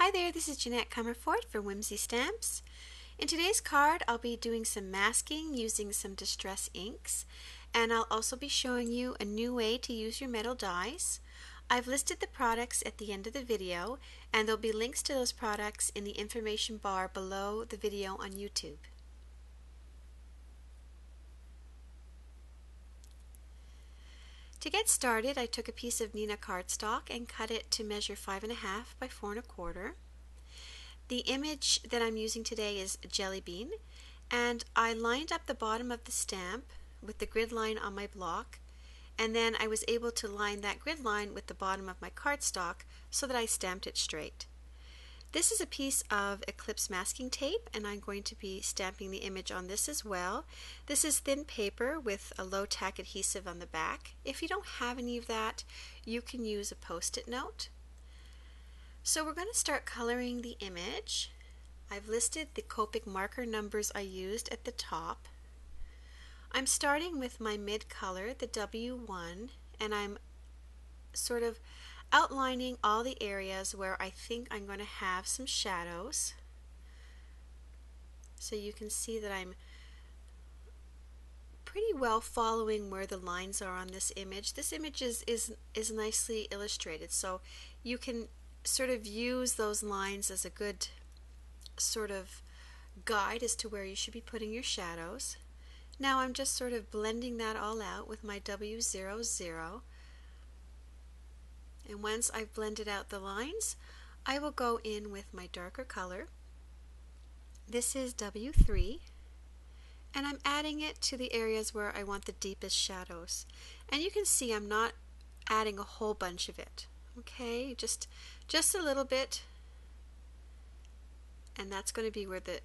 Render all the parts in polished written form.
Hi there, this is Jeanette Comerford for Whimsy Stamps. In today's card, I'll be doing some masking using some distress inks, and I'll also be showing you a new way to use your metal dies. I've listed the products at the end of the video, and there'll be links to those products in the information bar below the video on YouTube. To get started, I took a piece of Neenah cardstock and cut it to measure 5.5 by 4 1/4. The image that I'm using today is Jellie Bean, and I lined up the bottom of the stamp with the grid line on my block, and then I was able to line that grid line with the bottom of my cardstock so that I stamped it straight. This is a piece of Eclipse masking tape, and I'm going to be stamping the image on this as well. This is thin paper with a low tack adhesive on the back. If you don't have any of that, you can use a post-it note. So we're going to start coloring the image. I've listed the Copic marker numbers I used at the top. I'm starting with my mid color, the W1, and I'm sort of outlining all the areas where I think I'm going to have some shadows. So you can see that I'm pretty well following where the lines are on this image. This image is nicely illustrated, so you can sort of use those lines as a good sort of guide as to where you should be putting your shadows. Now I'm just sort of blending that all out with my W00. And once I've blended out the lines, I will go in with my darker color. This is W3, and I'm adding it to the areas where I want the deepest shadows. And you can see I'm not adding a whole bunch of it. Okay, just a little bit, and that's going to be where the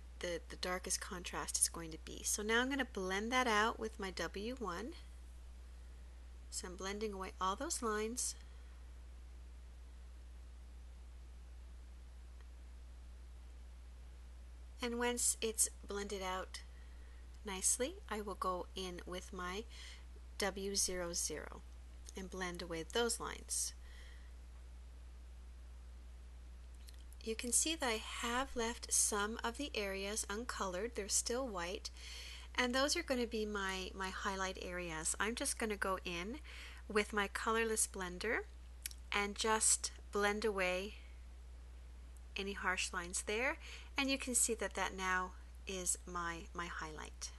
darkest contrast is going to be. So now I'm going to blend that out with my W1. So I'm blending away all those lines. And once it's blended out nicely, I will go in with my W00 and blend away those lines. You can see that I have left some of the areas uncolored. They're still white, and those are going to be my highlight areas. I'm just going to go in with my colorless blender and just blend away any harsh lines there, and you can see that that now is my highlight.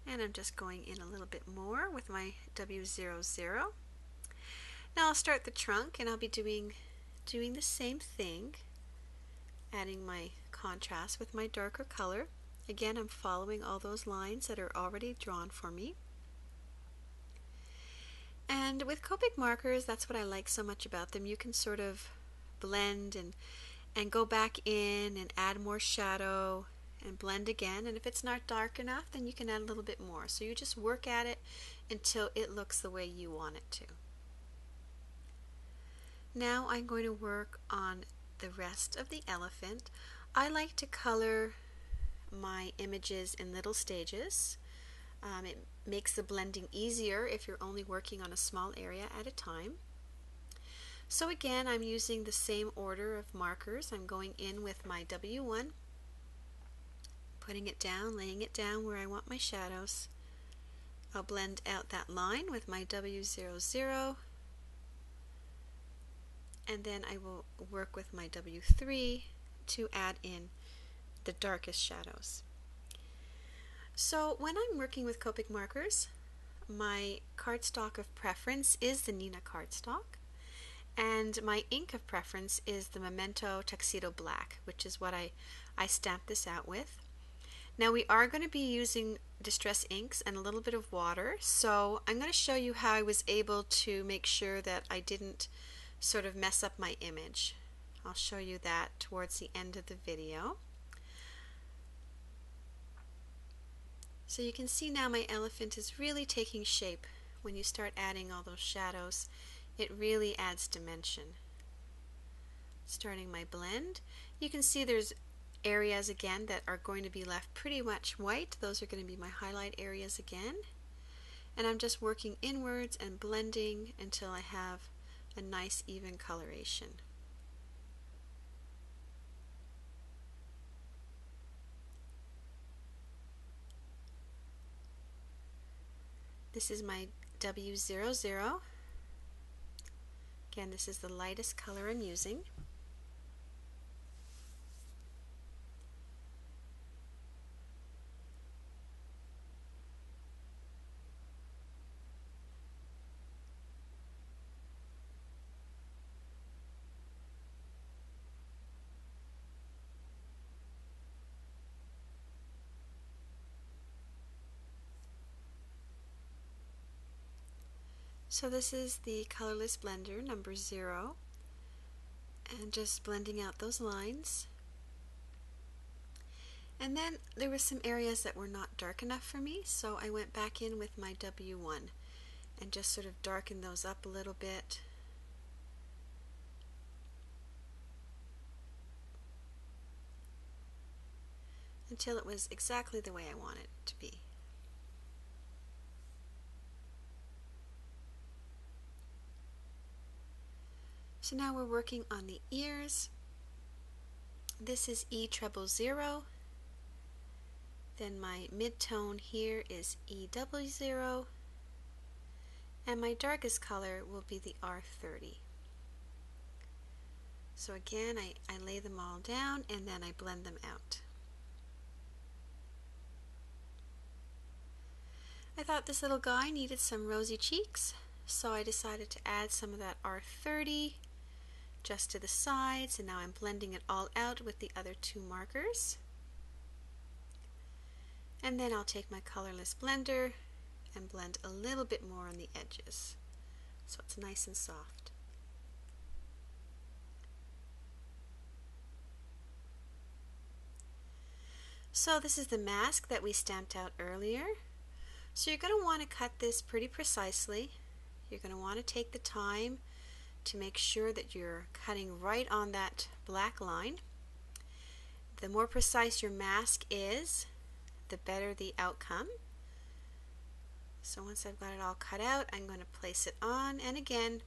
And I'm just going in a little bit more with my W00. Now I'll start the trunk, and I'll be doing the same thing, adding my contrast with my darker color. Again, I'm following all those lines that are already drawn for me. And with Copic markers, that's what I like so much about them. You can sort of blend and go back in and add more shadow and blend again. And if it's not dark enough, then you can add a little bit more. So you just work at it until it looks the way you want it to. Now I'm going to work on the rest of the elephant. I like to color my images in little stages. It makes the blending easier if you're only working on a small area at a time. So again, I'm using the same order of markers. I'm going in with my W1, putting it down, laying it down where I want my shadows. I'll blend out that line with my W00, and then I will work with my W3 to add in the darkest shadows. So when I'm working with Copic markers, my cardstock of preference is the Neenah cardstock, and my ink of preference is the Memento Tuxedo Black, which is what I stamped this out with. Now we are going to be using distress inks and a little bit of water, so I'm going to show you how I was able to make sure that I didn't sort of mess up my image. I'll show you that towards the end of the video. So you can see now my elephant is really taking shape. When you start adding all those shadows, it really adds dimension. Starting my blend, you can see there's areas again that are going to be left pretty much white. Those are going to be my highlight areas again. And I'm just working inwards and blending until I have a nice even coloration. This is my W00. Again, this is the lightest color I'm using. So this is the colorless blender number 0, and just blending out those lines. And then there were some areas that were not dark enough for me, so I went back in with my W1 and just sort of darkened those up a little bit. Until it was exactly the way I want it to be. So now we're working on the ears. This is E00. Then my mid-tone here is EW0. And my darkest color will be the R30. So again, I lay them all down and then I blend them out. I thought this little guy needed some rosy cheeks, so I decided to add some of that R30 just to the sides, and now I'm blending it all out with the other 2 markers. And then I'll take my colorless blender and blend a little bit more on the edges so it's nice and soft. So this is the mask that we stamped out earlier. So you're going to want to cut this pretty precisely. You're going to want to take the time to make sure that you're cutting right on that black line. The more precise your mask is, the better the outcome. So once I've got it all cut out, I'm going to place it on, and again,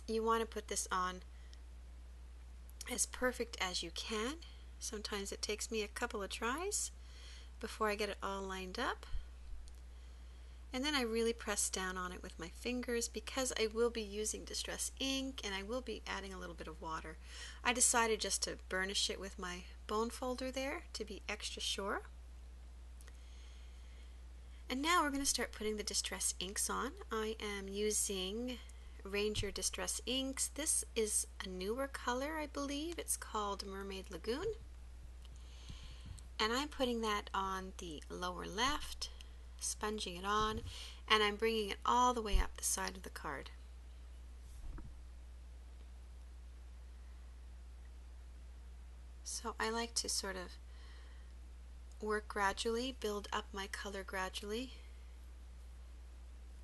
you want to put this on as perfect as you can. Sometimes it takes me a couple of tries before I get it all lined up. And then I really press down on it with my fingers because I will be using distress ink and I will be adding a little bit of water. I decided just to burnish it with my bone folder there to be extra sure. And now we're going to start putting the distress inks on. I am using Ranger Distress Inks. This is a newer color, I believe. It's called Mermaid Lagoon. And I'm putting that on the lower left, sponging it on, and I'm bringing it all the way up the side of the card. So I like to sort of work gradually, build up my color gradually,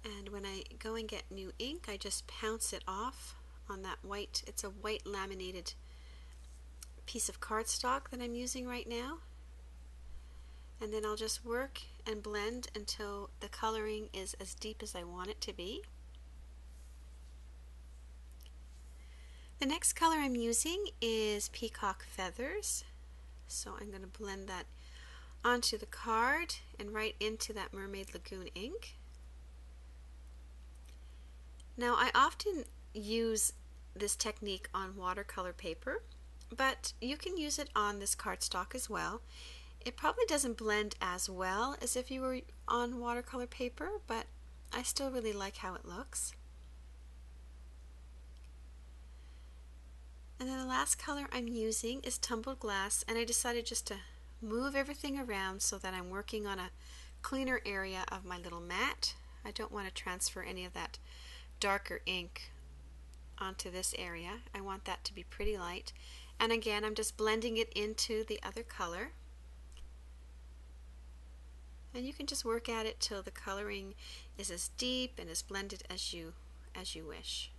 and when I go and get new ink, I just pounce it off on that white, it's a white laminated piece of cardstock that I'm using right now. And then I'll just work and blend until the coloring is as deep as I want it to be. The next color I'm using is Peacock Feathers. So I'm going to blend that onto the card and right into that Mermaid Lagoon ink. Now I often use this technique on watercolor paper, but you can use it on this cardstock as well. It probably doesn't blend as well as if you were on watercolor paper, but I still really like how it looks. And then the last color I'm using is Tumbled Glass, and I decided just to move everything around so that I'm working on a cleaner area of my little mat. I don't want to transfer any of that darker ink onto this area. I want that to be pretty light. And again, I'm just blending it into the other color. And you can just work at it till the coloring is as deep and as blended as you wish.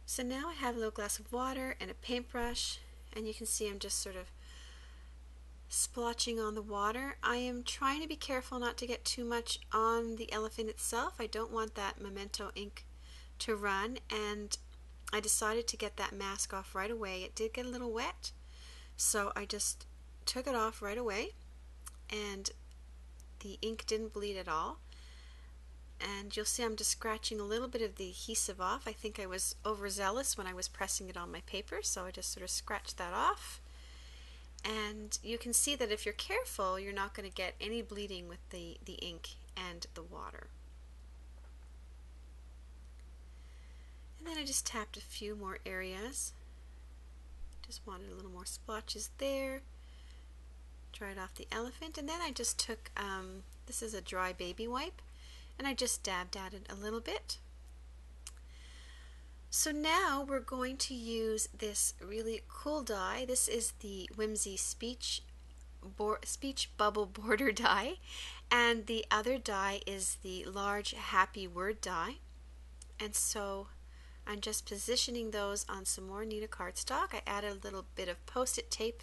So now I have a little glass of water and a paintbrush, and you can see I'm just sort of splotching on the water. I am trying to be careful not to get too much on the elephant itself. I don't want that Memento ink to run, and I decided to get that mask off right away. It did get a little wet, so I just took it off right away, and the ink didn't bleed at all. And you'll see I'm just scratching a little bit of the adhesive off. I think I was overzealous when I was pressing it on my paper, so I just sort of scratched that off. And you can see that if you're careful, you're not going to get any bleeding with the ink and the water. And then I just tapped a few more areas. Just wanted a little more splotches there. Dried off the elephant, and then I just took, this is a dry baby wipe, and I just dabbed at it a little bit. So now we're going to use this really cool die. This is the Whimsy Speech Bubble Border die, and the other die is the large Happy Word die. And so I'm just positioning those on some more Neenah cardstock. I added a little bit of post-it tape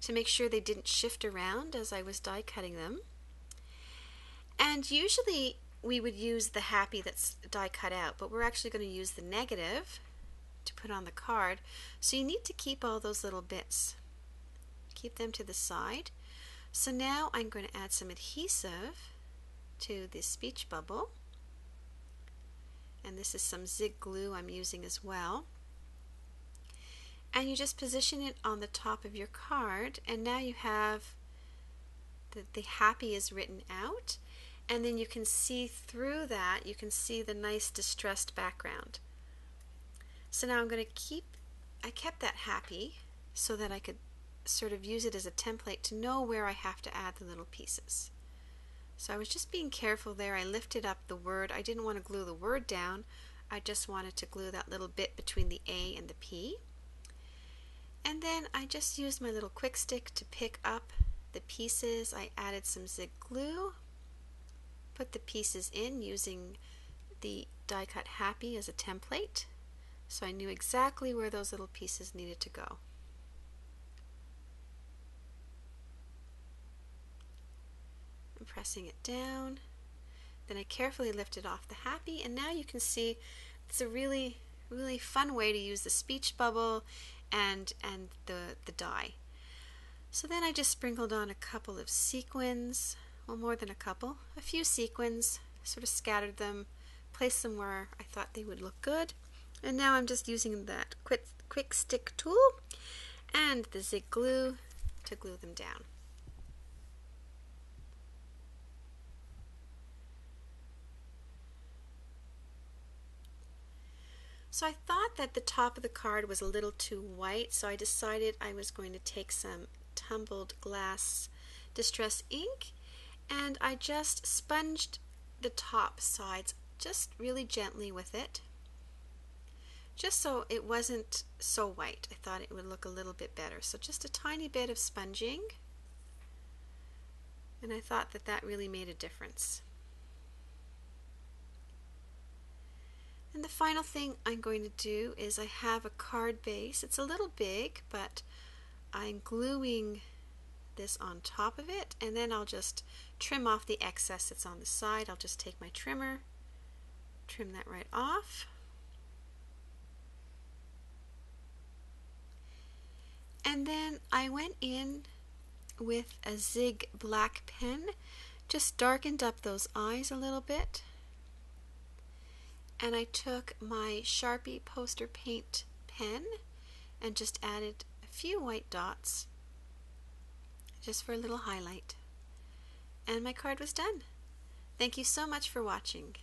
to make sure they didn't shift around as I was die cutting them. And usually we would use the happy that's die cut out, but we're actually going to use the negative to put on the card. So you need to keep all those little bits. Keep them to the side. So now I'm going to add some adhesive to this speech bubble. And this is some zig glue I'm using as well. And you just position it on the top of your card, and now you have the happy is written out, and then you can see through that, you can see the nice distressed background. So now I'm going to I kept that happy so that I could sort of use it as a template to know where I have to add the little pieces. So I was just being careful there. I lifted up the word. I didn't want to glue the word down. I just wanted to glue that little bit between the A and the P. And then I just used my little quick stick to pick up the pieces. I added some zig glue, put the pieces in using the die cut happy as a template, so I knew exactly where those little pieces needed to go. I'm pressing it down. Then I carefully lifted off the happy, and now you can see it's a really fun way to use the speech bubble and the die. So then I just sprinkled on a couple of sequins, well, more than a couple, a few sequins, sort of scattered them, placed them where I thought they would look good. And now I'm just using that quick stick tool and the zig glue to glue them down. So I thought that the top of the card was a little too white, so I decided I was going to take some tumbled glass distress ink, and I just sponged the top sides just really gently with it, just so it wasn't so white. I thought it would look a little bit better. So just a tiny bit of sponging, and I thought that that really made a difference. And the final thing I'm going to do is I have a card base. It's a little big, but I'm gluing this on top of it, and then I'll just trim off the excess that's on the side. I'll just take my trimmer, trim that right off. And then I went in with a Zig black pen, just darkened up those eyes a little bit. And I took my Sharpie poster paint pen and just added a few white dots just for a little highlight. And my card was done. Thank you so much for watching.